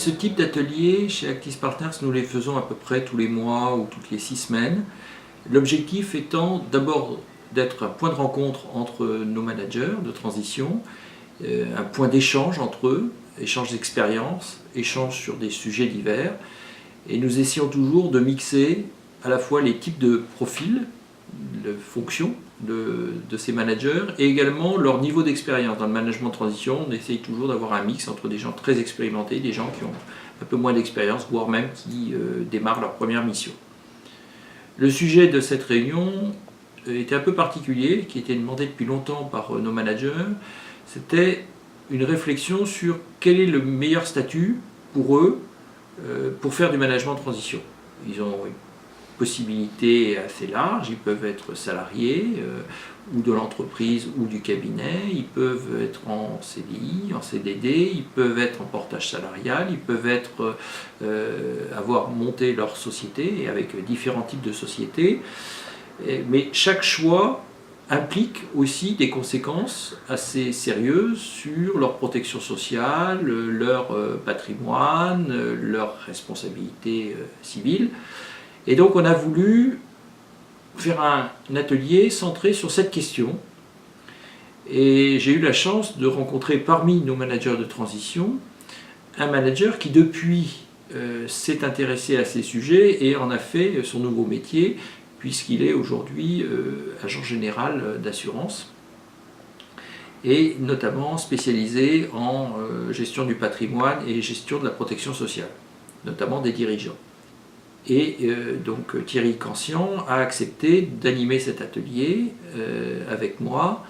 Ce type d'atelier, chez Actis Partners, nous les faisons à peu près tous les mois ou toutes les 6 semaines. L'objectif étant d'abord d'être un point de rencontre entre nos managers de transition, un point d'échange entre eux, échange d'expériences, échange sur des sujets divers. Et nous essayons toujours de mixer à la fois les types de profils, de fonctions de ces managers et également leur niveau d'expérience. Dans le management de transition, on essaye toujours d'avoir un mix entre des gens très expérimentés, des gens qui ont un peu moins d'expérience, voire même qui démarrent leur première mission. Le sujet de cette réunion était un peu particulier, qui était demandé depuis longtemps par nos managers. C'était une réflexion sur quel est le meilleur statut pour eux pour faire du management de transition. Ils ont une possibilité assez large, ils peuvent être salariés ou de l'entreprise ou du cabinet, ils peuvent être en CDI, en CDD, ils peuvent être en portage salarial, ils peuvent être, avoir monté leur société et avec différents types de sociétés. Mais chaque choix implique aussi des conséquences assez sérieuses sur leur protection sociale, leur patrimoine, leur responsabilité civile. Et donc on a voulu faire un atelier centré sur cette question. Et j'ai eu la chance de rencontrer parmi nos managers de transition un manager qui depuis s'est intéressé à ces sujets et en a fait son nouveau métier, puisqu'il est aujourd'hui agent général d'assurance et notamment spécialisé en gestion du patrimoine et gestion de la protection sociale, notamment des dirigeants. Et donc Thierry Cancian a accepté d'animer cet atelier avec moi.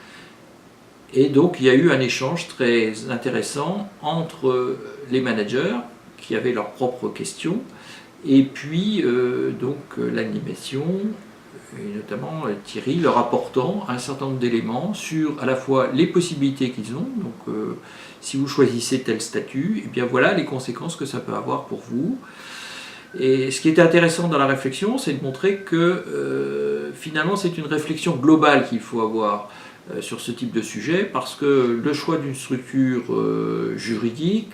Et donc il y a eu un échange très intéressant entre les managers qui avaient leurs propres questions et puis donc l'animation, et notamment Thierry leur apportant un certain nombre d'éléments sur à la fois les possibilités qu'ils ont, donc si vous choisissez tel statut, et bien voilà les conséquences que ça peut avoir pour vous. Et ce qui était intéressant dans la réflexion, c'est de montrer que finalement c'est une réflexion globale qu'il faut avoir sur ce type de sujet, parce que le choix d'une structure juridique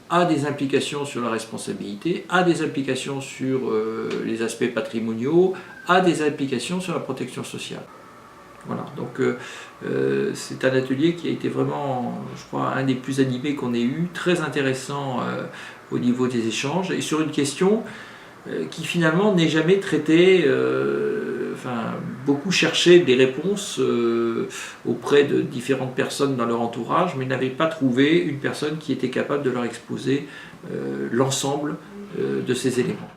a des implications sur la responsabilité, a des implications sur les aspects patrimoniaux, a des implications sur la protection sociale. Voilà, donc c'est un atelier qui a été vraiment, je crois, un des plus animés qu'on ait eu, très intéressant au niveau des échanges, et sur une question qui finalement n'est jamais traitée, beaucoup cherchaient des réponses auprès de différentes personnes dans leur entourage, mais n'avaient pas trouvé une personne qui était capable de leur exposer l'ensemble de ces éléments.